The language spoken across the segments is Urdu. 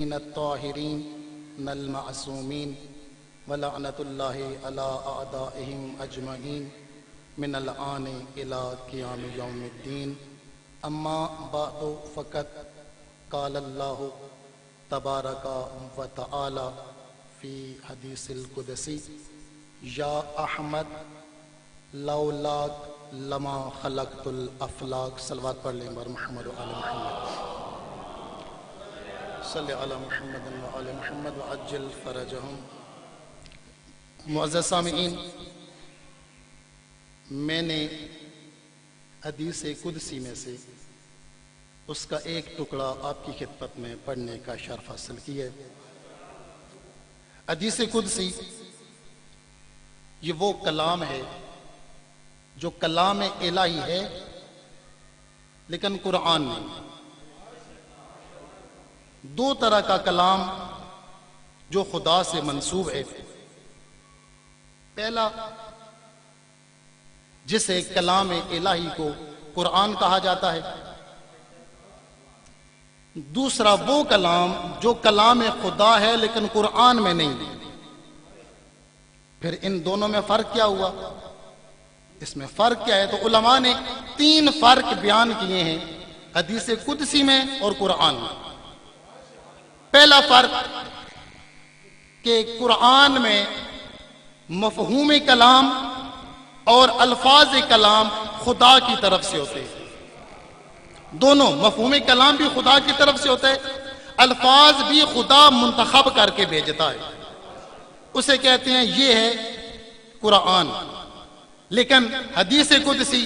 من الطاهرين المعصومين ولعنة الله على أعدائهم أجمعين من الآن إلى قيام يوم الدين. أما بعد فقد قال الله تبارك وتعالى في حديث القدسي: يا أحمد لولاك لما خلقت الأفلاك. صلوات پڑھ لیں بر محمد و آل محمد. صلی علی محمد و آل محمد وعجل فرجہم. معزز سامعین، میں نے حدیث قدسی میں سے اس کا ایک ٹکڑا آپ کی خدمت میں پڑھنے کا شرف حاصل کیا ہے. حدیث قدسی یہ وہ کلام ہے جو کلام الہی ہے لیکن قرآن میں. دو طرح کا کلام جو خدا سے منسوب ہے. پہلا جسے کلام الہی کو قرآن کہا جاتا ہے. دوسرا وہ کلام جو کلام خدا ہے لیکن قرآن میں نہیں. پھر ان دونوں میں فرق کیا ہوا؟ اس میں فرق کیا ہے؟ تو علماء نے 3 فرق بیان کیے ہیں حدیث قدسی میں اور قرآن میں. پہلا فرق کہ قرآن میں مفہوم کلام اور الفاظ کلام خدا کی طرف سے ہوتے ہیں. دونوں، مفہوم کلام بھی خدا کی طرف سے ہوتا ہے، الفاظ بھی خدا منتخب کر کے بھیجتا ہے. اسے کہتے ہیں یہ ہے قرآن. لیکن حدیث قدسی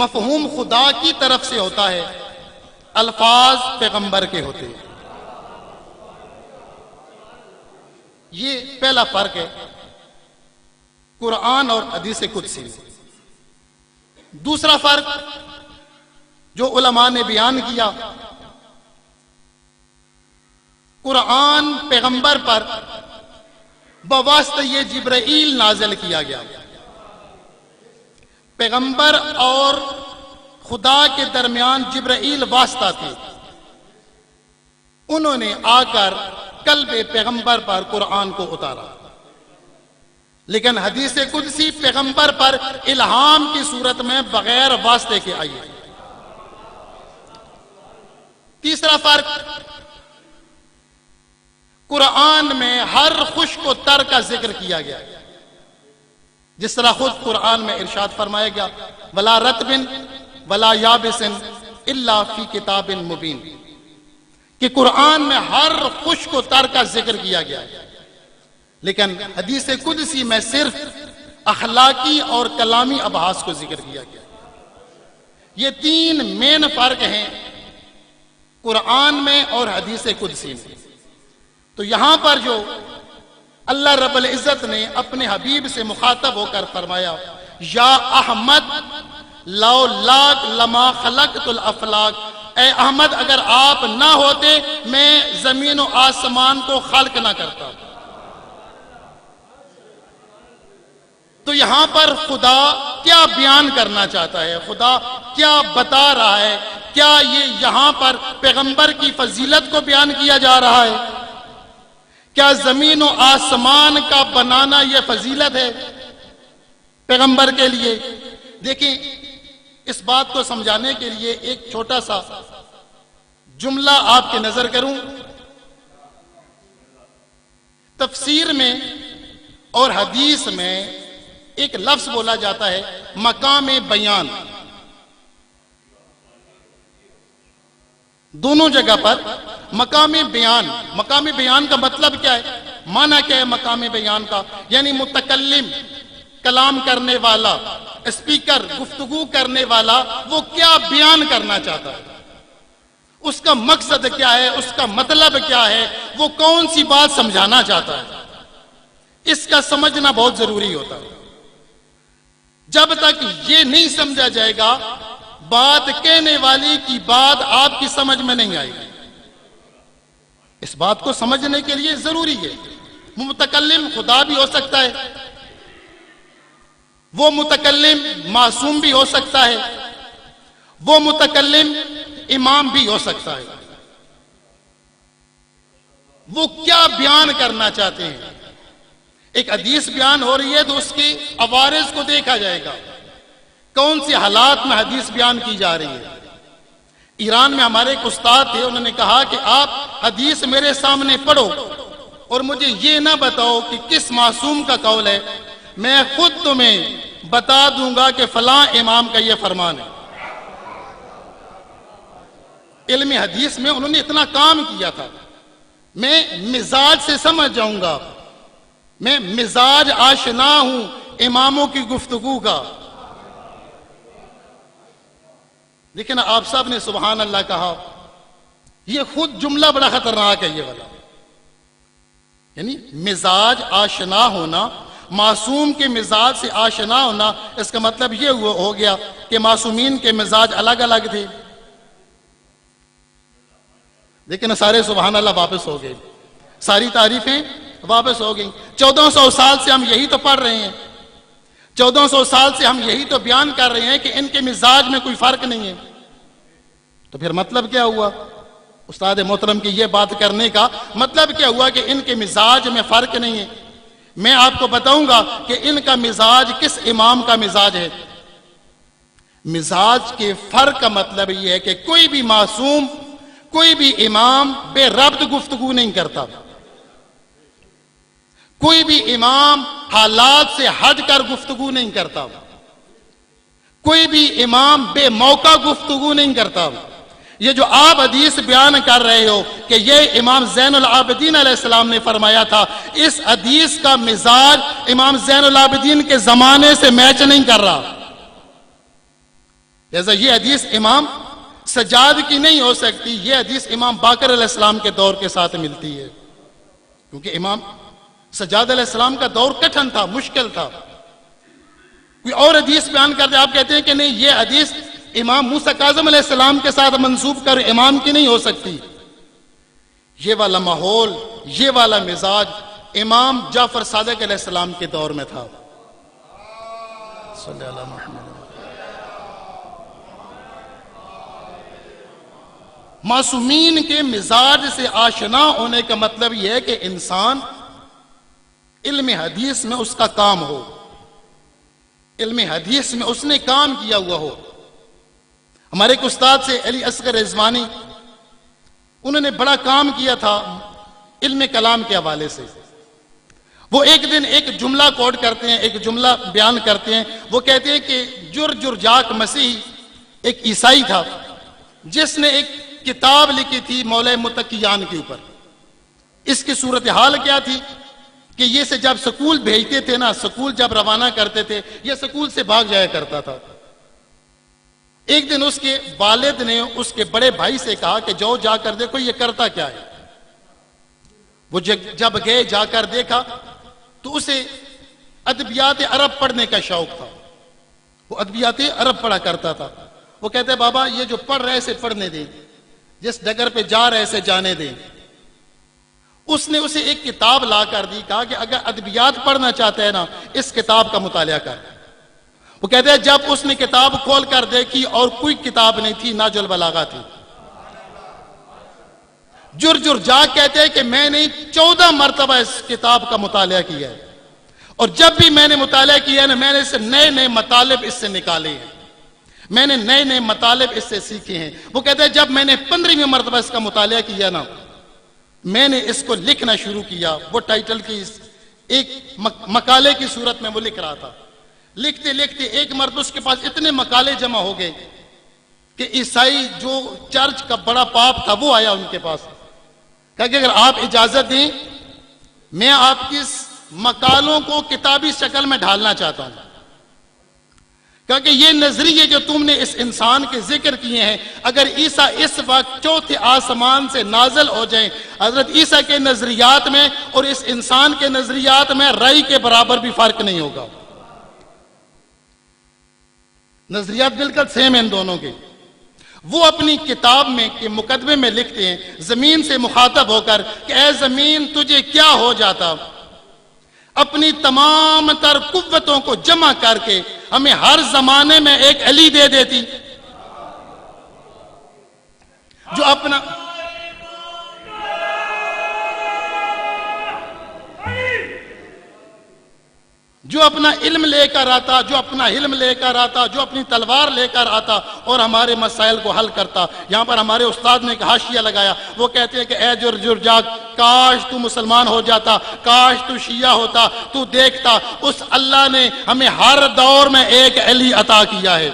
مفہوم خدا کی طرف سے ہوتا ہے، الفاظ پیغمبر کے ہوتے ہیں. یہ پہلا فرق ہے قرآن اور حدیث قدسی میں. دوسرا فرق جو علماء نے بیان کیا، قرآن پیغمبر پر بواسطہ یہ جبرائیل نازل کیا گیا. پیغمبر اور خدا کے درمیان جبرائیل واسطہ تھے. انہوں نے آ کر قلب پیغمبر پر قرآن کو اتارا. لیکن حدیث قدسی پیغمبر پر الہام کی صورت میں بغیر واسطے کے آئی ہے. تیسرا فرق، قرآن میں ہر خشک و تر کا ذکر کیا گیا. جس طرح خود قرآن میں ارشاد فرمایا گیا: ولا رطب ولا یابس الا فی کتاب مبین، کہ قرآن میں ہر خشک و تر کا ذکر کیا گیا ہے. لیکن حدیث قدسی میں صرف اخلاقی اور کلامی ابحاث کو ذکر کیا گیا. یہ 3 مین فرق ہیں قرآن میں اور حدیث قدسی میں. تو یہاں پر جو اللہ رب العزت نے اپنے حبیب سے مخاطب ہو کر فرمایا: یا احمد لولاک لما خلقت الافلاک، اے احمد اگر آپ نہ ہوتے میں زمین و آسمان کو خلق نہ کرتا. تو یہاں پر خدا کیا بیان کرنا چاہتا ہے؟ خدا کیا بتا رہا ہے؟ کیا یہ یہاں پر پیغمبر کی فضیلت کو بیان کیا جا رہا ہے؟ کیا زمین و آسمان کا بنانا یہ فضیلت ہے پیغمبر کے لیے؟ دیکھیں، اس بات کو سمجھانے کے لیے ایک چھوٹا سا جملہ آپ کے نظر کروں. تفسیر میں اور حدیث میں ایک لفظ بولا جاتا ہے مقام بیان. دونوں جگہ پر مقام بیان. مقام بیان کا مطلب کیا ہے؟ معنی کیا ہے مقام بیان کا؟ یعنی متکلم، کلام کرنے والا، اسپیکر، گفتگو کرنے والا، وہ کیا بیان کرنا چاہتا ہے، اس کا مقصد کیا ہے، اس کا مطلب کیا ہے، وہ کون سی بات سمجھانا چاہتا ہے. اس کا سمجھنا بہت ضروری ہوتا ہے. جب تک یہ نہیں سمجھا جائے گا، بات کہنے والی کی بات آپ کی سمجھ میں نہیں آئے گی. اس بات کو سمجھنے کے لیے ضروری ہے متکلم خدا بھی ہو سکتا ہے، وہ متکلم معصوم بھی ہو سکتا ہے، وہ متکلم امام بھی ہو سکتا ہے. وہ کیا بیان کرنا چاہتے ہیں. ایک حدیث بیان ہو رہی ہے تو اس کے عوارض کو دیکھا جائے گا, کون سے حالات میں حدیث بیان کی جا رہی ہے. ایران میں ہمارے ایک استاد تھے, انہوں نے کہا کہ آپ حدیث میرے سامنے پڑھو اور مجھے یہ نہ بتاؤ کہ کس معصوم کا قول ہے, میں خود تمہیں بتا دوں گا کہ فلاں امام کا یہ فرمان ہے. علم حدیث میں انہوں نے اتنا کام کیا تھا. میں مزاج سے سمجھ جاؤں گا, میں مزاج آشنا ہوں اماموں کی گفتگو کا. لیکن آپ صاحب نے سبحان اللہ کہا, یہ خود جملہ بڑا خطرناک ہے یہ والا. یعنی مزاج آشنا ہونا, معصوم کے مزاج سے آشنا ہونا, اس کا مطلب یہ ہو گیا کہ معصومین کے مزاج الگ الگ تھے. لیکن سارے سبحان اللہ واپس ہو گئے, ساری تعریفیں واپس ہو گئیں. 1400 سال سے ہم یہی تو پڑھ رہے ہیں, 1400 سال سے ہم یہی تو بیان کر رہے ہیں کہ ان کے مزاج میں کوئی فرق نہیں ہے. تو پھر مطلب کیا ہوا استاد محترم کی یہ بات کرنے کا؟ مطلب کیا ہوا کہ ان کے مزاج میں فرق نہیں ہے. میں آپ کو بتاؤں گا کہ ان کا مزاج کس امام کا مزاج ہے. مزاج کے فرق کا مطلب یہ ہے کہ کوئی بھی معصوم, کوئی بھی امام بے ربط گفتگو نہیں کرتا. کوئی بھی امام حالات سے ہٹ کر گفتگو نہیں کرتا. کوئی بھی امام بے موقع گفتگو نہیں کرتا. یہ جو آپ حدیث بیان کر رہے ہو کہ یہ امام زین العابدین علیہ السلام نے فرمایا تھا, اس حدیث کا مزاج امام زین العابدین کے زمانے سے میچ نہیں کر رہا. جیسا یہ حدیث امام سجاد کی نہیں ہو سکتی, یہ حدیث امام باقر علیہ السلام کے دور کے ساتھ ملتی ہے, کیونکہ امام سجاد علیہ السلام کا دور کٹھن تھا, مشکل تھا. کوئی اور حدیث بیان کرتے آپ کہتے ہیں کہ نہیں یہ حدیث امام موسیٰ کاظم علیہ السلام کے ساتھ منسوب کر امام کی نہیں ہو سکتی. یہ والا ماحول, یہ والا مزاج امام جعفر صادق علیہ السلام کے دور میں تھا. صلی اللہ محمد. معصومین کے مزاج سے آشنا ہونے کا مطلب یہ ہے کہ انسان علم حدیث میں اس کا کام ہو, علم حدیث میں اس نے کام کیا ہوا ہو. ہمارے ایک استاد سے علی اصغر رضوانی, انہوں نے بڑا کام کیا تھا علم کلام کے حوالے سے. وہ ایک دن ایک جملہ کوٹ کرتے ہیں, ایک جملہ بیان کرتے ہیں. وہ کہتے ہیں کہ جرجاک مسیح ایک عیسائی تھا جس نے ایک کتاب لکھی تھی مولا متقیان کے اوپر. اس کی صورتحال کیا تھی کہ یہ سے جب سکول بھیجتے تھے نا, سکول جب روانہ کرتے تھے, یہ سکول سے بھاگ جایا کرتا تھا. ایک دن اس کے والد نے اس کے بڑے بھائی سے کہا کہ جاؤ جا کر دیکھو یہ کرتا کیا ہے. وہ جب گئے جا کر دیکھا تو اسے ادبیات عرب پڑھنے کا شوق تھا, وہ ادبیات عرب پڑھا کرتا تھا. وہ کہتے بابا یہ جو پڑھ رہے سے پڑھنے دیں, جس ڈگر پہ جا رہے سے جانے دیں. اس نے اسے ایک کتاب لا کر دی, کہا کہ اگر ادبیات پڑھنا چاہتا ہے نا اس کتاب کا مطالعہ کر. وہ کہتے ہیں جب اس نے کتاب کھول کر دیکھی اور کوئی کتاب نہیں تھی, ناج البلاغہ تھی. جرجاک کہتے ہیں کہ میں نے 14 مرتبہ اس کتاب کا مطالعہ کیا ہے, اور جب بھی میں نے مطالعہ کیا ہے نا میں نے اس سے نئے نئے مطالب اس سے نکالے ہیں, میں نے نئے نئے مطالب اس سے سیکھے ہیں. وہ کہتے ہیں جب میں نے 15ویں مرتبہ اس کا مطالعہ کیا نا میں نے اس کو لکھنا شروع کیا. وہ ٹائٹل کی ایک مقالے کی صورت میں وہ لکھ رہا تھا. لکھتے لکھتے ایک مرتبہ اس کے پاس اتنے مقالے جمع ہو گئے کہ عیسائی جو چرچ کا بڑا پاپ تھا وہ آیا ان کے پاس, کہا کہ اگر آپ اجازت دیں میں آپ کی مقالوں کو کتابی شکل میں ڈھالنا چاہتا ہوں. کہا کہ یہ نظریے جو تم نے اس انسان کے ذکر کیے ہیں, اگر عیسیٰ اس وقت چوتھے آسمان سے نازل ہو جائیں, حضرت عیسیٰ کے نظریات میں اور اس انسان کے نظریات میں رائی کے برابر بھی فرق نہیں ہوگا. نظریات بالکل سیم ہیں ان دونوں کے. وہ اپنی کتاب میں کے مقدمے میں لکھتے ہیں زمین سے مخاطب ہو کر کہ اے زمین تجھے کیا ہو جاتا, اپنی تمام تر قوتوں کو جمع کر کے ہمیں ہر زمانے میں ایک علی دے دیتی جو اپنا جو اپنا علم لے کر آتا، جو اپنا علم لے کر آتا، جو اپنی تلوار لے کر آتا اور ہمارے مسائل کو حل کرتا۔ یہاں پر ہمارے استاد نے ایک حاشیہ لگایا، وہ کہتے ہیں کہ اے جرجاگ، کاش تو مسلمان ہو جاتا، کاش تو شیعہ ہوتا، تو دیکھتا اس اللہ نے ہمیں ہر دور میں ایک علی عطا کیا ہے۔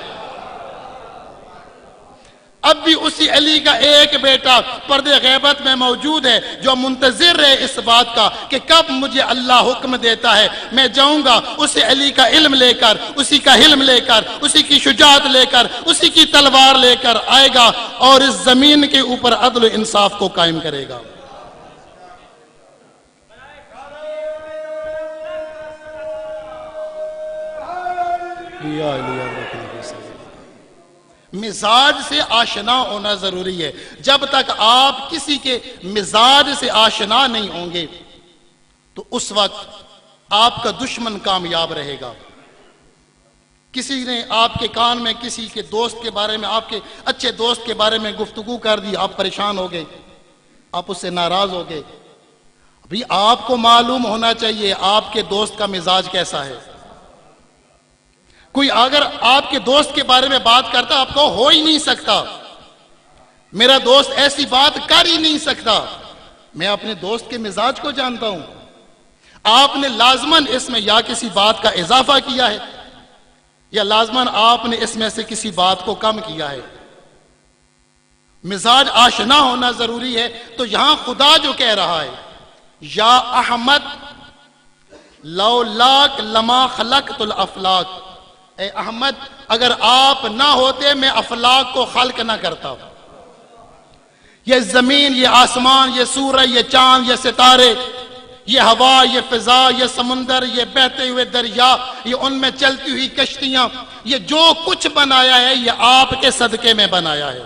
اب بھی اسی علی کا ایک بیٹا پردے غیبت میں موجود ہے جو منتظر ہے اس بات کا کہ کب مجھے اللہ حکم دیتا ہے، میں جاؤں گا اسی علی کا علم لے کر، اسی کا حلم لے کر، اسی کی شجاعت لے کر، اسی کی تلوار لے کر آئے گا اور اس زمین کے اوپر عدل و انصاف کو قائم کرے گا۔ مزاج سے آشنا ہونا ضروری ہے۔ جب تک آپ کسی کے مزاج سے آشنا نہیں ہوں گے تو اس وقت آپ کا دشمن کامیاب رہے گا۔ کسی نے آپ کے کان میں کسی کے دوست کے بارے میں، آپ کے اچھے دوست کے بارے میں گفتگو کر دی، آپ پریشان ہو گئے، آپ اس سے ناراض ہو گئے۔ ابھی آپ کو معلوم ہونا چاہیے آپ کے دوست کا مزاج کیسا ہے۔ کوئی اگر آپ کے دوست کے بارے میں بات کرتا، آپ کو ہو ہی نہیں سکتا، میرا دوست ایسی بات کر ہی نہیں سکتا۔ میں اپنے دوست کے مزاج کو جانتا ہوں۔ آپ نے لازماً اس میں یا کسی بات کا اضافہ کیا ہے یا لازماً آپ نے اس میں سے کسی بات کو کم کیا ہے۔ مزاج آشنا ہونا ضروری ہے۔ تو یہاں خدا جو کہہ رہا ہے، یا احمد لولاک لما خلقت الافلاک، اے احمد اگر آپ نہ ہوتے میں افلاک کو خلق نہ کرتا۔ یہ زمین، یہ آسمان، یہ سورج، یہ چاند، یہ ستارے، یہ ہوا، یہ فضا، یہ سمندر، یہ بہتے ہوئے دریا، یہ ان میں چلتی ہوئی کشتیاں، یہ جو کچھ بنایا ہے یہ آپ کے صدقے میں بنایا ہے۔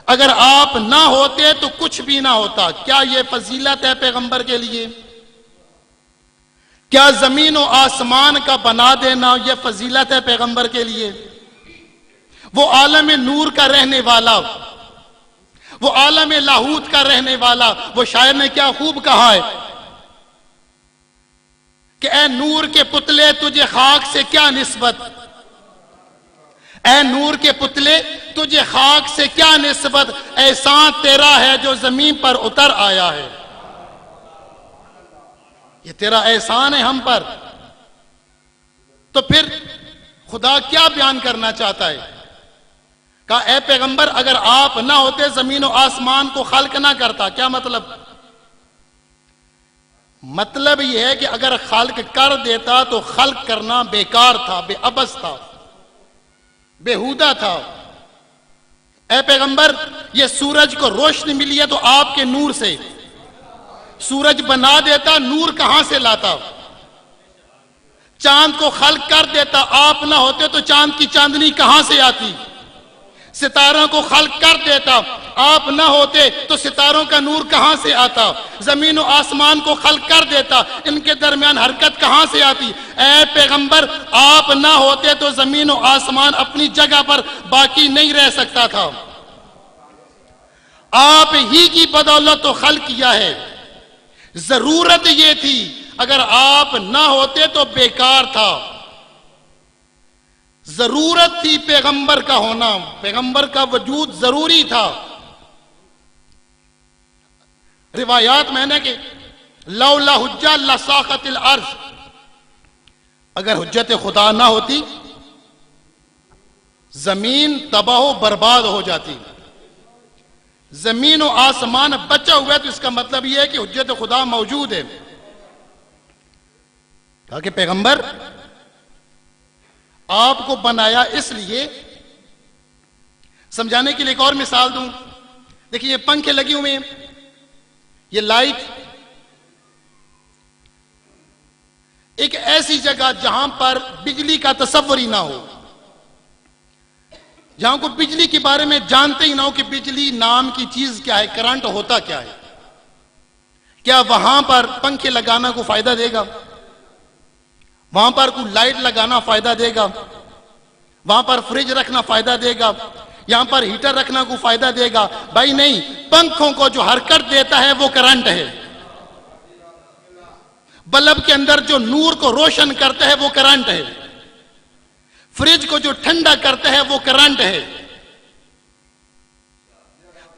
اگر آپ نہ ہوتے تو کچھ بھی نہ ہوتا۔ کیا یہ فضیلت ہے پیغمبر کے لیے؟ کیا زمین و آسمان کا بنا دینا یہ فضیلت ہے پیغمبر کے لیے؟ وہ عالم نور کا رہنے والا، وہ عالم لاہوت کا رہنے والا، وہ شاعر نے کیا خوب کہا ہے کہ اے نور کے پتلے تجھے خاک سے کیا نسبت، اے نور کے پتلے تجھے خاک سے کیا نسبت، احسان تیرا ہے جو زمین پر اتر آیا ہے۔ یہ تیرا احسان ہے ہم پر۔ تو پھر خدا کیا بیان کرنا چاہتا ہے؟ کہا اے پیغمبر اگر آپ نہ ہوتے زمین و آسمان کو خلق نہ کرتا۔ کیا مطلب؟ مطلب یہ ہے کہ اگر خلق کر دیتا تو خلق کرنا بیکار تھا، بے عبث تھا، بیہودہ تھا۔ اے پیغمبر یہ سورج کو روشنی ملی ہے تو آپ کے نور سے، سورج بنا دیتا نور کہاں سے لاتا؟ چاند کو خلق کر دیتا، آپ نہ ہوتے تو چاند کی چاندنی کہاں سے آتی؟ ستاروں کو خلق کر دیتا، آپ نہ ہوتے تو ستاروں کا نور کہاں سے آتا؟ زمین و آسمان کو خلق کر دیتا، ان کے درمیان حرکت کہاں سے آتی؟ اے پیغمبر آپ نہ ہوتے تو زمین و آسمان اپنی جگہ پر باقی نہیں رہ سکتا تھا۔ آپ ہی کی بدولت تو خلق کیا ہے۔ ضرورت یہ تھی، اگر آپ نہ ہوتے تو بیکار تھا۔ ضرورت تھی پیغمبر کا ہونا، پیغمبر کا وجود ضروری تھا۔ روایات میں نے کہ لولا حجہ لساخت الارض، اگر حجت خدا نہ ہوتی زمین تباہ و برباد ہو جاتی۔ زمین و آسمان بچا ہوا ہے تو اس کا مطلب یہ ہے کہ حجت خدا موجود ہے۔ کہا کہ پیغمبر آپ کو بنایا اس لیے، سمجھانے کے لیے ایک اور مثال دوں۔ دیکھیے یہ پنکھے لگے ہوئے ہیں، یہ لائٹ ایک ایسی جگہ جہاں پر بجلی کا تصور ہی نہ ہو، جہاں کو بجلی کے بارے میں جانتے ہی نہ ہو کہ بجلی نام کی چیز کیا ہے، کرنٹ ہوتا کیا ہے، کیا وہاں پر پنکھے لگانا کو فائدہ دے گا؟ وہاں پر کوئی لائٹ لگانا فائدہ دے گا؟ وہاں پر فریج رکھنا فائدہ دے گا؟ یہاں پر ہیٹر رکھنا کو فائدہ دے گا؟ بھائی نہیں، پنکھوں کو جو حرکت دیتا ہے وہ کرنٹ ہے، بلب کے اندر جو نور کو روشن کرتا ہے وہ کرنٹ ہے، فریج کو جو ٹھنڈا کرتا ہے وہ کرنٹ ہے،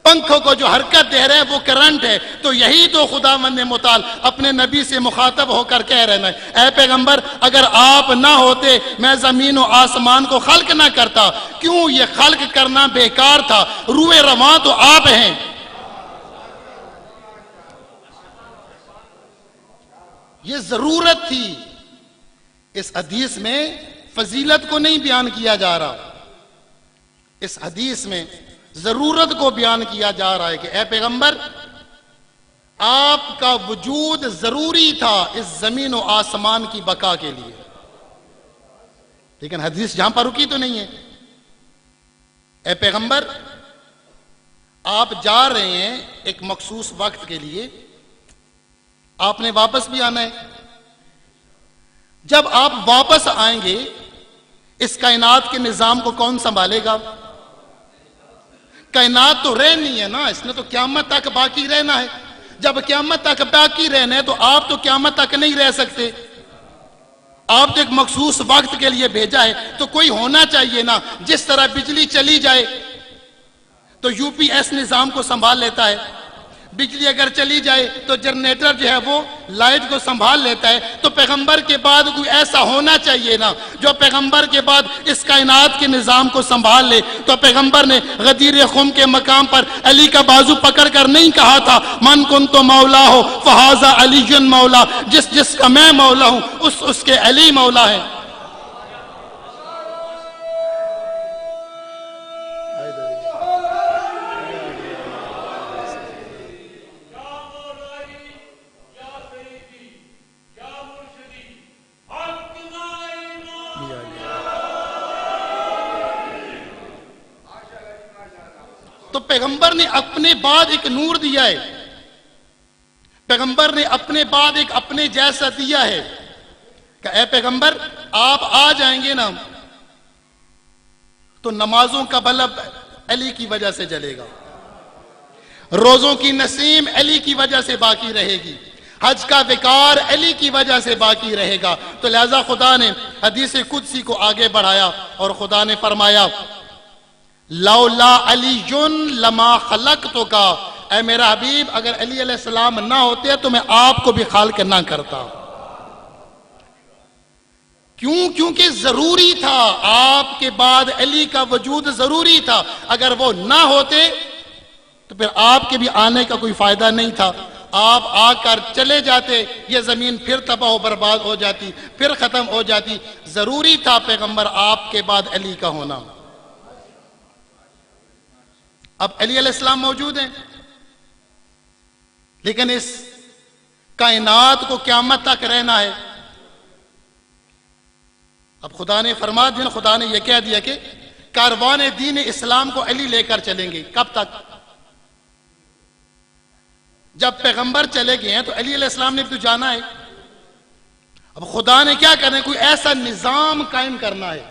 پنکھوں کو جو حرکت دے رہے ہیں وہ کرنٹ ہے۔ تو یہی تو خداوند متعال اپنے نبی سے مخاطب ہو کر کہہ رہے ہیں، اے پیغمبر اگر آپ نہ ہوتے میں زمین و آسمان کو خلق نہ کرتا۔ کیوں؟ یہ خلق کرنا بیکار تھا، روئے رواں تو آپ ہیں۔ یہ ضرورت تھی۔ اس حدیث میں فضیلت کو نہیں بیان کیا جا رہا، اس حدیث میں ضرورت کو بیان کیا جا رہا ہے کہ اے پیغمبر آپ کا وجود ضروری تھا اس زمین و آسمان کی بقا کے لیے۔ لیکن حدیث جہاں پر رکی تو نہیں ہے۔ اے پیغمبر آپ جا رہے ہیں ایک مخصوص وقت کے لیے، آپ نے واپس بھی آنا ہے۔ جب آپ واپس آئیں گے اس کائنات کے نظام کو کون سنبھالے گا؟ کائنات تو رہنی ہے نا، اس نے تو قیامت تک باقی رہنا ہے۔ جب قیامت تک باقی رہنا ہے تو آپ تو قیامت تک نہیں رہ سکتے۔ آپ تو ایک مخصوص وقت کے لیے بھیجا ہے، تو کوئی ہونا چاہیے نا۔ جس طرح بجلی چلی جائے تو یو پی ایس نظام کو سنبھال لیتا ہے، بجلی اگر چلی جائے تو جنریٹر جو ہے وہ لائٹ کو سنبھال لیتا ہے۔ تو پیغمبر کے بعد کوئی ایسا ہونا چاہیے نا جو پیغمبر کے بعد اس کائنات کے نظام کو سنبھال لے۔ تو پیغمبر نے غدیر خم کے مقام پر علی کا بازو پکڑ کر نہیں کہا تھا من کنت مولا ہو فہذا علی مولا، جس کا میں مولا ہوں اس کے علی مولا ہے۔ تو پیغمبر نے اپنے بعد ایک نور دیا ہے، پیغمبر نے اپنے بعد ایک اپنے جیسا دیا ہے کہ اے پیغمبر آپ آ جائیں گے نا تو نمازوں کا بلب علی کی وجہ سے جلے گا، روزوں کی نسیم علی کی وجہ سے باقی رہے گی، حج کا وقار علی کی وجہ سے باقی رہے گا۔ تو لہذا خدا نے حدیث قدسی کو آگے بڑھایا اور خدا نے فرمایا لولا علی لما خلقتک، اے میرا حبیب اگر علی علیہ السلام نہ ہوتے تو میں آپ کو بھی خالق نہ کرتا۔ کیوں؟ کیونکہ ضروری تھا، آپ کے بعد علی کا وجود ضروری تھا۔ اگر وہ نہ ہوتے تو پھر آپ کے بھی آنے کا کوئی فائدہ نہیں تھا۔ آپ آ کر چلے جاتے، یہ زمین پھر تباہ و برباد ہو جاتی، پھر ختم ہو جاتی۔ ضروری تھا پیغمبر آپ کے بعد علی کا ہونا۔ اب علی علیہ السلام موجود ہیں، لیکن اس کائنات کو قیامت تک رہنا ہے۔ اب خدا نے فرما دیا، خدا نے یہ کہہ دیا کہ کاروان دین اسلام کو علی لے کر چلیں گے۔ کب تک؟ جب پیغمبر چلے گئے ہیں تو علی علیہ السلام نے بھی تو جانا ہے۔ اب خدا نے کیا کرنا ہے؟ کوئی ایسا نظام قائم کرنا ہے،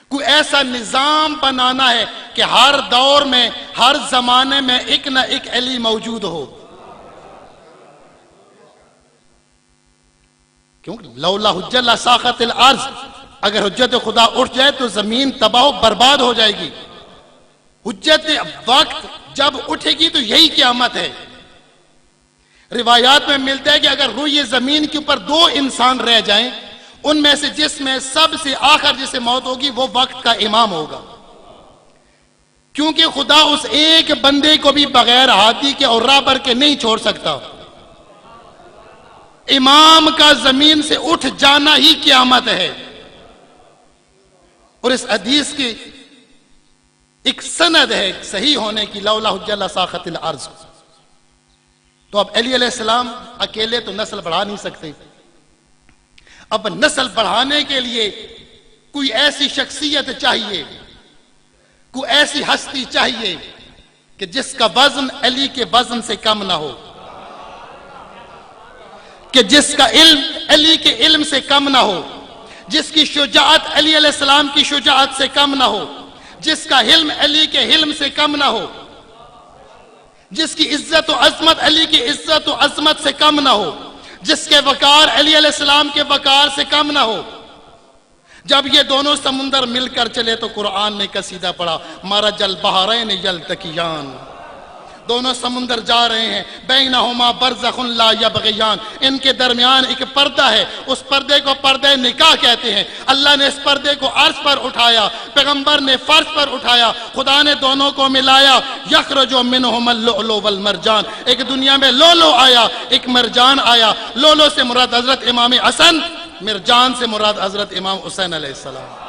کوئی ایسا نظام بنانا ہے کہ ہر دور میں ہر زمانے میں ایک نہ ایک علی موجود ہو۔ کیوں؟ لولا حجت لساخت الارض، اگر حجت خدا اٹھ جائے تو زمین تباہ و برباد ہو جائے گی۔ حجت وقت جب اٹھے گی تو یہی قیامت ہے۔ روایات میں ملتا ہے کہ اگر روئے زمین کے اوپر دو انسان رہ جائیں، ان میں سے جس میں سب سے آخر جسے موت ہوگی وہ وقت کا امام ہوگا، کیونکہ خدا اس ایک بندے کو بھی بغیر ہاتھی کے اور رابر کے نہیں چھوڑ سکتا۔ امام کا زمین سے اٹھ جانا ہی قیامت ہے۔ اور اس حدیث کی ایک سند ہے صحیح ہونے کی، لولا حجت لساخت الارض۔ تو اب علی علیہ السلام اکیلے تو نسل بڑھا نہیں سکتے، اب نسل بڑھانے کے لیے کوئی ایسی شخصیت چاہیے، کوئی ایسی ہستی چاہیے کہ جس کا وزن علی کے وزن سے کم نہ ہو، کہ جس کا علم علی کے علم سے کم نہ ہو، جس کی شجاعت علی علیہ السلام کی شجاعت سے کم نہ ہو، جس کا حلم علی کے حلم سے کم نہ ہو، جس کی عزت و عظمت علی کی عزت و عظمت سے کم نہ ہو، جس کے وقار علی علیہ السلام کے وقار سے کم نہ ہو. جب یہ دونوں سمندر مل کر چلے تو قرآن نے قصیدہ پڑھا مرج البحرین یلتقیان. دونوں سمندر جا رہے ہیں، بینہما برزخ لا یبغیان، ان کے درمیان ایک پردہ ہے، اس پردے کو پردہ نکاح کہتے ہیں. اللہ نے اس پردے کو عرش پر اٹھایا، پیغمبر نے فرش پر اٹھایا، خدا نے دونوں کو ملایا. یخرج منہما اللؤلؤ والمرجان، ایک دنیا میں لولو آیا، ایک مرجان آیا. لولو سے مراد حضرت امام حسن، مرجان سے مراد حضرت امام حسین علیہ السلام.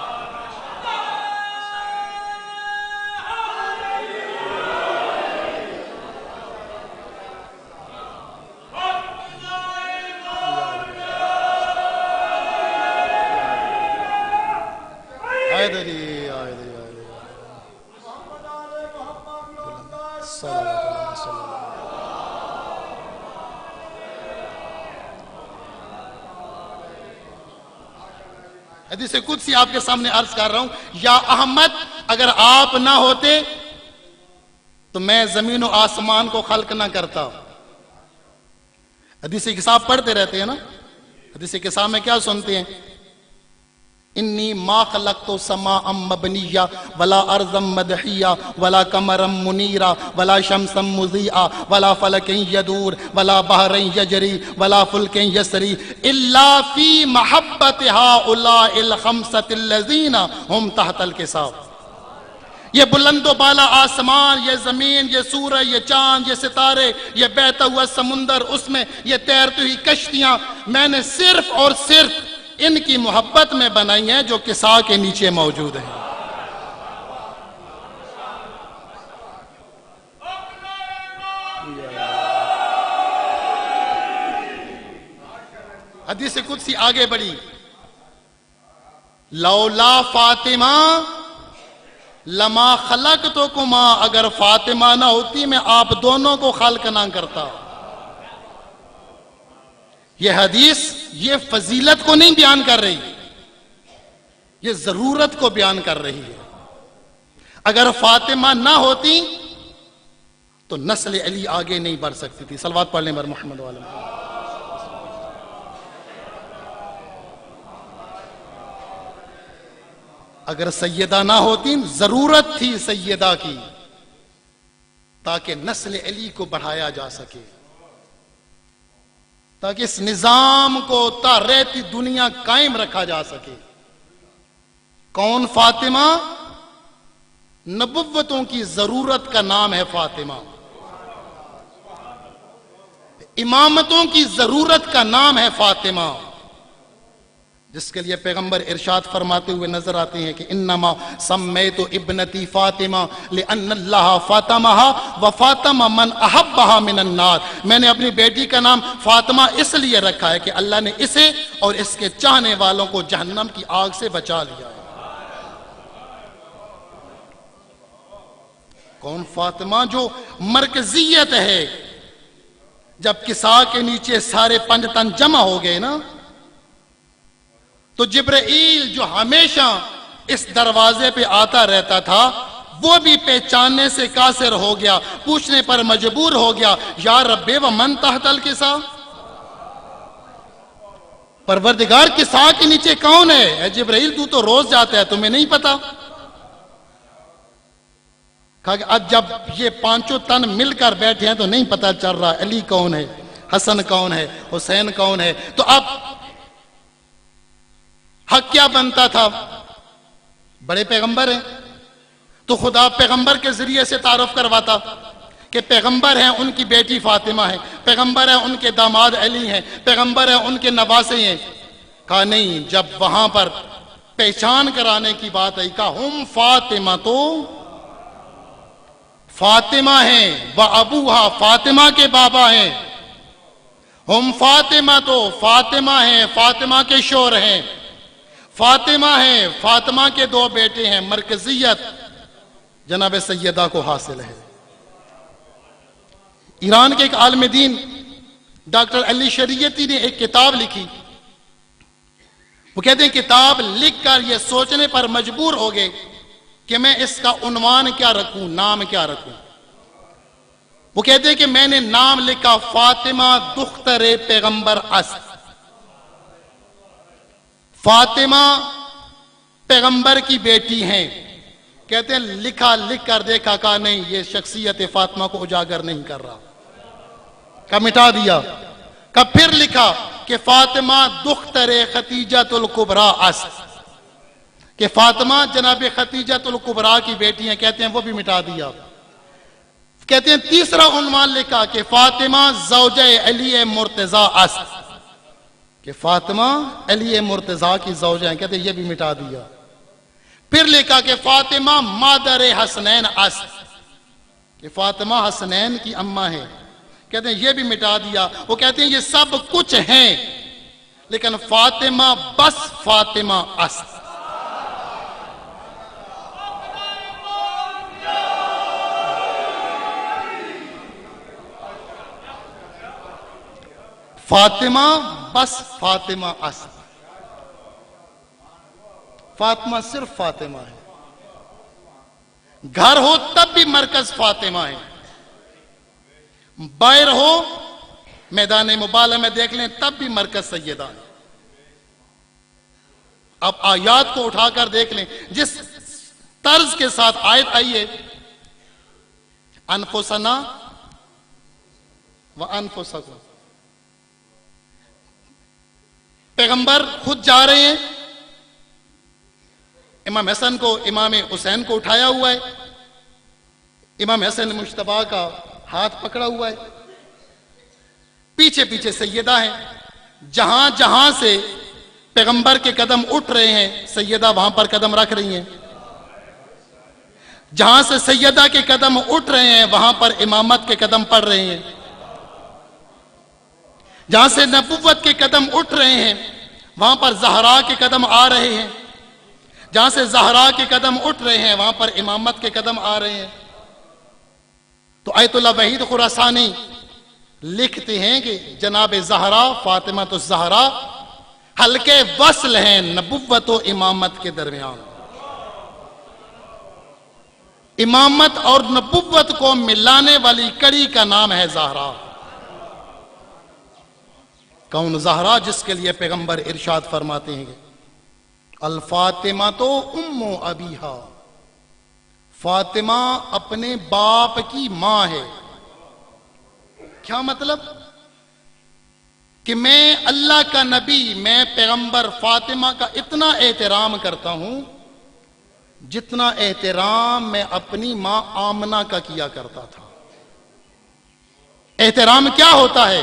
حدیث قدسی آپ کے سامنے عرض کر رہا ہوں، یا احمد اگر آپ نہ ہوتے تو میں زمین و آسمان کو خلق نہ کرتا. حدیث کتاب پڑھتے رہتے ہیں نا، حدیث کتاب میں کیا سنتے ہیں؟ انی ما خلقت سماء مبنیہ ولا ارضا مدحیہ ولا قمرا منیرا ولا شمسا مضیئا ولا فلک یدور ولا بحر یجری ولا فلک یسری الا فی محبت ہؤلاء الخمسۃ الذین هم تحت الکساء. یہ بلند و بالا آسمان، یہ زمین، یہ سورج، یہ چاند، یہ ستارے، یہ بہتا ہوا سمندر، اس میں یہ تیرتی ہوئی کشتیاں، میں نے صرف اور صرف ان کی محبت میں بنائی ہیں جو کساء کے نیچے موجود ہیں. حدیث قدسی آگے بڑھی، لولا فاطمہ لما خلقتکما، اگر فاطمہ نہ ہوتی میں آپ دونوں کو خلق نہ کرتا. یہ حدیث یہ فضیلت کو نہیں بیان کر رہی، یہ ضرورت کو بیان کر رہی ہے. اگر فاطمہ نہ ہوتی تو نسل علی آگے نہیں بڑھ سکتی تھی. صلوات پڑھ لیں بر محمد و آل محمد. اگر سیدہ نہ ہوتی، ضرورت تھی سیدہ کی تاکہ نسل علی کو بڑھایا جا سکے، تاکہ اس نظام کو تا رہتی دنیا قائم رکھا جا سکے. کون فاطمہ؟ نبوتوں کی ضرورت کا نام ہے فاطمہ، امامتوں کی ضرورت کا نام ہے فاطمہ، جس کے لیے پیغمبر ارشاد فرماتے ہوئے نظر آتے ہیں کہ انما سمیت ابنتی فاطمہ لان اللہ فاطمہا وفاطمہ من احبہا من النار. میں نے اپنی بیٹی کا نام فاطمہ اس لیے رکھا ہے کہ اللہ نے اسے اور اس کے چاہنے والوں کو جہنم کی آگ سے بچا لیا ہے. کون فاطمہ؟ جو مرکزیت ہے. جب کساء کے نیچے سارے پنجتن جمع ہو گئے نا، تو جبرائیل جو ہمیشہ اس دروازے پہ آتا رہتا تھا وہ بھی پہچاننے سے قاصر ہو گیا، پوچھنے پر مجبور ہو گیا، یا رب ومن تحت الکساء، پروردگار کساء کے نیچے کون ہے؟ اے جبرائیل تو روز جاتا ہے، تمہیں نہیں پتا؟ کہا کہ اب جب یہ پانچوں تن مل کر بیٹھے ہیں تو نہیں پتا چل رہا علی کون ہے، حسن کون ہے، حسین کون ہے. تو اب حق کیا بنتا تھا؟ بڑے پیغمبر ہیں تو خدا پیغمبر کے ذریعے سے تعارف کرواتا کہ پیغمبر ہیں، ان کی بیٹی فاطمہ ہے، پیغمبر ہیں، ان کے داماد علی ہیں، پیغمبر ہیں، ان کے نواسے ہیں. کہا نہیں، جب وہاں پر پہچان کرانے کی بات آئی، کہا ہم فاطمہ، تو فاطمہ ہیں، وابوہا، فاطمہ کے بابا ہیں. ہم فاطمہ، تو فاطمہ ہیں، فاطمہ کے شوہر ہیں، فاطمہ ہیں، فاطمہ کے دو بیٹے ہیں. مرکزیت جناب سیدہ کو حاصل ہے. ایران کے ایک عالم دین ڈاکٹر علی شریعتی نے ایک کتاب لکھی. وہ کہتے ہیں کتاب لکھ کر یہ سوچنے پر مجبور ہو گئے کہ میں اس کا عنوان کیا رکھوں، نام کیا رکھوں. وہ کہتے ہیں کہ میں نے نام لکھا فاطمہ دختر پیغمبر است. فاطمہ پیغمبر کی بیٹی ہیں. کہتے ہیں لکھا، لکھ کر دیکھا، کہا نہیں یہ شخصیت فاطمہ کو اجاگر نہیں کر رہا، کا مٹا دیا. کا پھر لکھا کہ فاطمہ دختر خدیجۃ الکبریٰ است، کہ فاطمہ جناب خدیجۃ الکبریٰ کی بیٹی ہیں. کہتے ہیں وہ بھی مٹا دیا. کہتے ہیں تیسرا عنوان لکھا کہ فاطمہ زوجہ علی مرتضیٰ است، کہ فاطمہ علی مرتضیٰ کی زوجہ ہیں. کہتے ہیں یہ بھی مٹا دیا. پھر لکھا کہ فاطمہ مادر حسنین است، کہ فاطمہ حسنین کی اماں ہے. کہتے ہیں یہ بھی مٹا دیا. وہ کہتے ہیں یہ سب کچھ ہیں لیکن فاطمہ بس فاطمہ است. فاطمہ بس فاطمہ است. فاطمہ صرف فاطمہ ہے. گھر ہو تب بھی مرکز فاطمہ ہے، باہر ہو میدان مبالغہ میں دیکھ لیں تب بھی مرکز سیدہ ہے. اب آیات کو اٹھا کر دیکھ لیں جس طرز کے ساتھ آیت آئی ہے، انفسنا و انفسکم. پیغمبر خود جا رہے ہیں، امام حسن کو امام حسین کو اٹھایا ہوا ہے، امام حسن مجتبیٰ کا ہاتھ پکڑا ہوا ہے، پیچھے پیچھے سیدہ ہیں. جہاں جہاں سے پیغمبر کے قدم اٹھ رہے ہیں سیدہ وہاں پر قدم رکھ رہی ہیں. جہاں سے سیدہ کے قدم اٹھ رہے ہیں وہاں پر امامت کے قدم پڑ رہے ہیں. جہاں سے نبوت کے قدم اٹھ رہے ہیں وہاں پر زہرا کے قدم آ رہے ہیں. جہاں سے زہرا کے قدم اٹھ رہے ہیں وہاں پر امامت کے قدم آ رہے ہیں. تو آیت اللہ وحید خراسانی لکھتے ہیں کہ جناب زہرا فاطمہ تو زہرا حلقے وصل ہیں نبوت و امامت کے درمیان. امامت اور نبوت کو ملانے والی کڑی کا نام ہے زہرا. کون زہرا؟ جس کے لیے پیغمبر ارشاد فرماتے ہیں الفاطمہ تو ام ابیہا، فاطمہ اپنے باپ کی ماں ہے. کیا مطلب؟ کہ میں اللہ کا نبی، میں پیغمبر فاطمہ کا اتنا احترام کرتا ہوں جتنا احترام میں اپنی ماں آمنہ کا کیا کرتا تھا. احترام کیا ہوتا ہے؟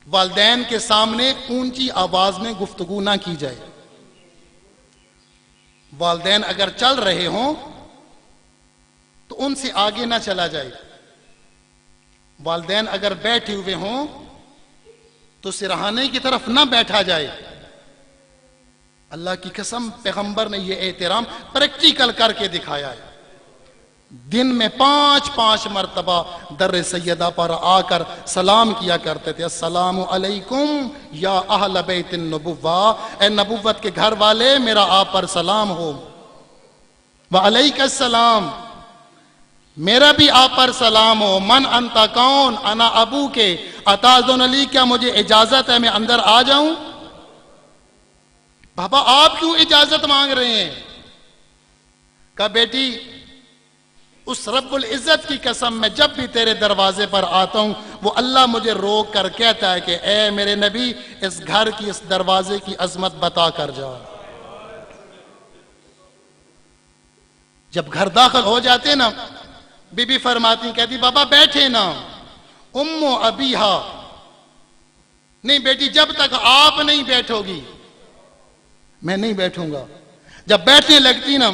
والدین کے سامنے اونچی آواز میں گفتگو نہ کی جائے. والدین اگر چل رہے ہوں تو ان سے آگے نہ چلا جائے. والدین اگر بیٹھے ہوئے ہوں تو سرہانے کی طرف نہ بیٹھا جائے. اللہ کی قسم پیغمبر نے یہ احترام پریکٹیکل کر کے دکھایا ہے. دن میں 5 مرتبہ در سیدہ پر آ کر سلام کیا کرتے تھے. السلام علیکم یا اہل بیت النبوہ، اے نبوت کے گھر والے میرا آپ پر سلام ہو. وعلیک السلام، میرا بھی آپ پر سلام ہو. من انت؟ کون؟ انا ابو کے. اتاذن لی، کیا مجھے اجازت ہے میں اندر آ جاؤں؟ بابا آپ کیوں اجازت مانگ رہے ہیں؟ کہا بیٹی اس رب العزت کی قسم میں جب بھی تیرے دروازے پر آتا ہوں وہ اللہ مجھے روک کر کہتا ہے کہ اے میرے نبی اس گھر کی اس دروازے کی عظمت بتا کر جا. جب گھر داخل ہو جاتے نا بی بی فرماتی کہتی بابا بیٹھے نا. ام ابیہا، نہیں بیٹی جب تک آپ نہیں بیٹھو گی میں نہیں بیٹھوں گا. جب بیٹھنے لگتی نا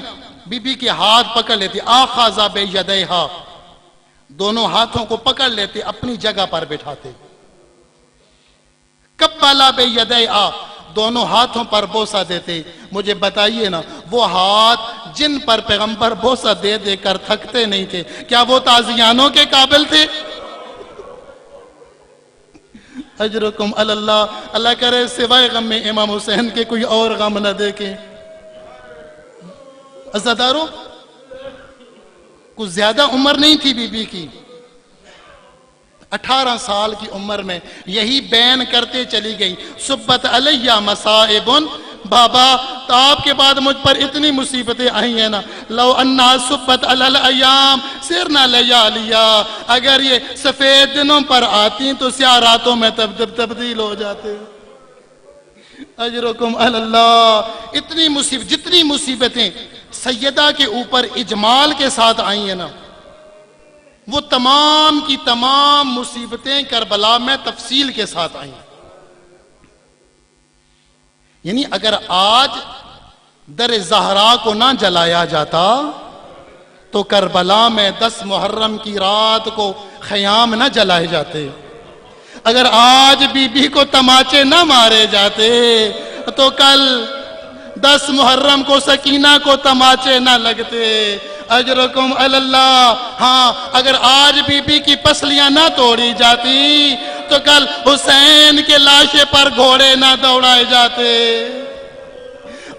بی بی کے ہاتھ پکڑ لیتی، آخذ بیدیہا، دونوں ہاتھوں کو پکڑ لیتے اپنی جگہ پر بٹھاتے. قبلہ بیدیہا، دونوں ہاتھوں پر بوسہ دیتے. مجھے بتائیے نا وہ ہاتھ جن پر پیغمبر بوسہ دے دے کر تھکتے نہیں تھے کیا وہ تازیانوں کے قابل تھے؟ اجرکم علی اللہ. اللہ کرے سوائے غم میں امام حسین کے کوئی اور غم نہ دیکھیں. عزادارو کچھ زیادہ عمر نہیں تھی بی بی کی، 18 سال کی عمر میں یہی بین کرتے چلی گئی، صبت علیہ مصائب، بابا تو آپ کے بعد مجھ پر اتنی مصیبتیں آئی ہیں نا، لو انہا صبت علی الایام سرنا لیالیا، اگر یہ سفید دنوں پر آتی تو سیاہ راتوں میں تبدیل ہو جاتے۔ اجرکم علی اللہ۔ اتنی جتنی مصیبتیں سیدہ کے اوپر اجمال کے ساتھ آئی ہیں نا، وہ تمام کی تمام مصیبتیں کربلا میں تفصیل کے ساتھ آئیں۔ یعنی اگر آج در زہرا کو نہ جلایا جاتا تو کربلا میں 10 محرم کی رات کو خیام نہ جلائے جاتے، اگر آج بی بی کو تماچے نہ مارے جاتے تو کل 10 محرم کو سکینہ کو تماچے نہ لگتے۔ اجرکم علی اللہ۔ ہاں اگر آج بی بی کی پسلیاں نہ توڑی جاتی تو کل حسین کے لاشے پر گھوڑے نہ دوڑائے جاتے۔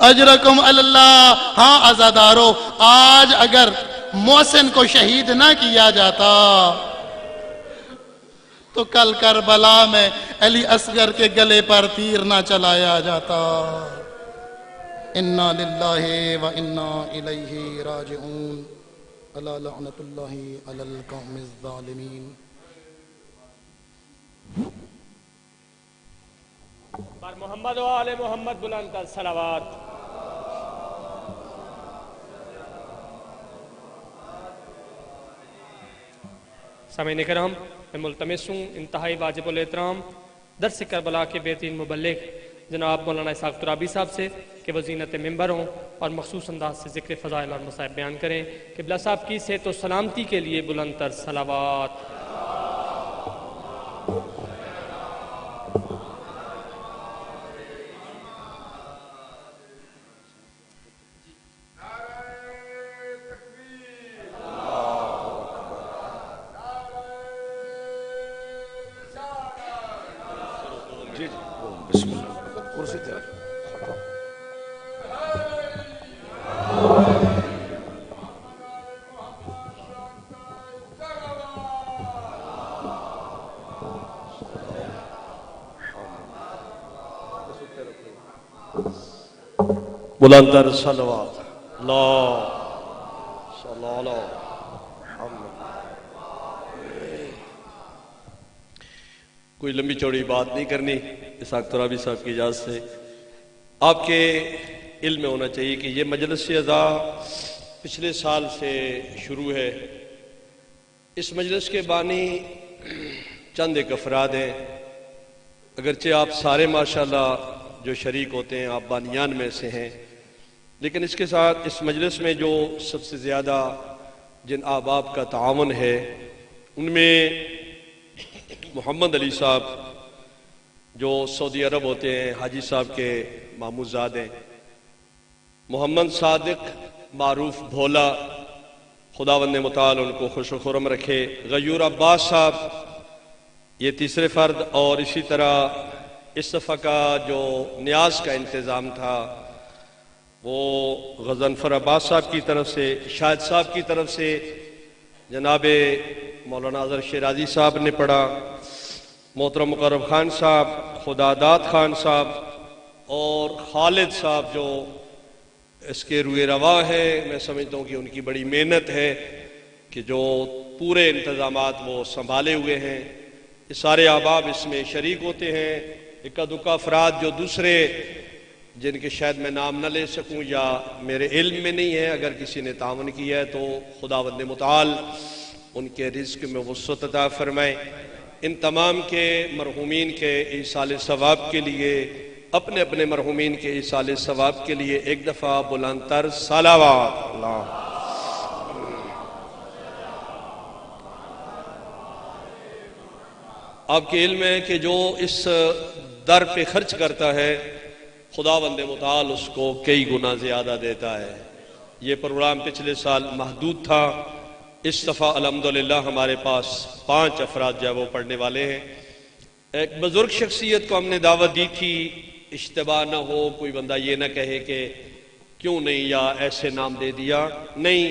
اجرکم علی اللہ۔ ہاں عزادارو، آج اگر محسن کو شہید نہ کیا جاتا تو کل کربلا میں علی اصغر کے گلے پر تیر نہ چلایا جاتا۔ انا للہ و انا الیہ راجعون۔ الا لعنت اللہ علی القوم الظالمین۔ بر محمد و آل محمد بلند تر صلوات۔ سامعین کرام، میں ملتمس ہوں انتہائی واجب الاحترام درس کربلا کے بہترین مبلغ جناب مولانا اسحاق ترابی صاحب سے کہ وہ زینت ممبر ہوں اور مخصوص انداز سے ذکر فضائل اور مصائب بیان کریں۔ قبلہ صاحب کی صحت و سلامتی کے لیے بلند تر صلوات۔ بسم اللہ، کرسی تیار۔ بلند تر صلوات۔ اللہ صلی اللہ علیہ محمد۔ کوئی لمبی چوڑی بات نہیں کرنی، اسحاق ترابی صاحب کی اجازت سے۔ آپ کے علم میں ہونا چاہیے کہ یہ مجلس اعزا پچھلے سال سے شروع ہے۔ اس مجلس کے بانی چند ایک افراد ہیں، اگرچہ آپ سارے ماشاءاللہ جو شریک ہوتے ہیں آپ بانیان میں سے ہیں، لیکن اس کے ساتھ اس مجلس میں جو سب سے زیادہ جن احباب کا تعاون ہے ان میں محمد علی صاحب جو سعودی عرب ہوتے ہیں، حاجی صاحب کے ماموزاد ہیں، محمد صادق معروف بھولا، خداوند متعال ان کو خوش و خرم رکھے، غیور عباس صاحب یہ تیسرے فرد، اور اسی طرح اس دفعہ کا جو نیاز کا انتظام تھا وہ غضنفر عباس صاحب کی طرف سے، شاہد صاحب کی طرف سے جناب مولانا اظہر شیرازی صاحب نے پڑھا، محترم مقرب خان صاحب، خدا داد خان صاحب اور خالد صاحب جو اس کے روئے روا ہے۔ میں سمجھتا ہوں کہ ان کی بڑی محنت ہے کہ جو پورے انتظامات وہ سنبھالے ہوئے ہیں۔ یہ سارے احباب اس میں شریک ہوتے ہیں۔ اکا دکا افراد جو دوسرے جن کے شاید میں نام نہ لے سکوں یا میرے علم میں نہیں ہے، اگر کسی نے تعاون کیا ہے تو خداوند متعال ان کے رزق میں وسعت عطا فرمائے۔ ان تمام کے مرحومین کے ایصال ثواب کے لیے، اپنے اپنے مرحومین کے ایصال ثواب کے لیے ایک دفعہ بلند تر صلوات۔ اللہ آپ کے علم ہے کہ جو اس در پہ خرچ کرتا ہے خداوند متعال اس کو کئی گنا زیادہ دیتا ہے۔ یہ پروگرام پچھلے سال محدود تھا، اس دفعہ الحمدللہ ہمارے پاس 5 افراد جو وہ پڑھنے والے ہیں۔ ایک بزرگ شخصیت کو ہم نے دعوت دی تھی، اشتباہ نہ ہو، کوئی بندہ یہ نہ کہے کہ کیوں نہیں یا ایسے نام دے دیا، نہیں،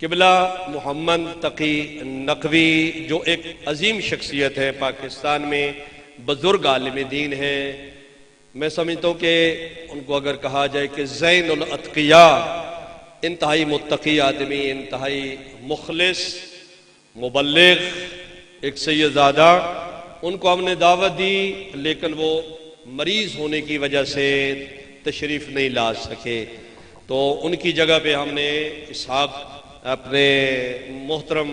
قبلہ محمد تقی نقوی جو ایک عظیم شخصیت ہے پاکستان میں، بزرگ عالم دین ہیں. میں سمجھتا ہوں کہ ان کو اگر کہا جائے کہ زین الاتقیاء، انتہائی متقی آدمی، انتہائی مخلص مبلغ، ایک سید زادہ. ان کو ہم نے دعوت دی لیکن وہ مریض ہونے کی وجہ سے تشریف نہیں لا سکے، تو ان کی جگہ پہ ہم نے اسحاق اپنے محترم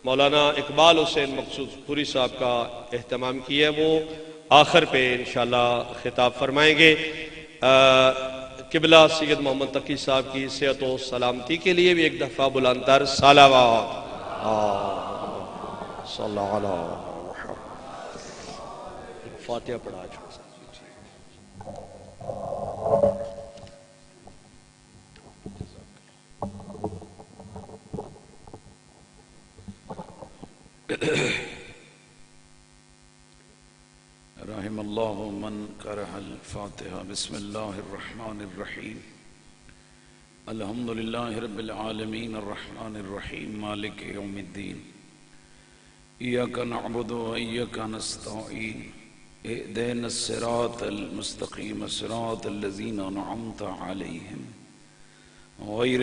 مولانا اقبال حسین مقصود پوری صاحب کا اہتمام کیا ہے. وہ آخر پہ انشاءاللہ خطاب فرمائیں گے. قبلہ سید محمد تقی صاحب کی صحت و سلامتی کے لیے بھی ایک دفعہ بلند تر صلوات. صلی اللہ علیہ فاتحہ پڑھا چھوڑ. رحم اللہ من قرأ الفاتحہ. بسم اللہ الرحمن الرحیم. الحمد للہ رب العالمین الرحمن الرحیم مالک یوم الدین. ایاک نعبد و ایاک نستعین. اهدنا الصراط المستقیم صراط الذین انعمت علیہم غیر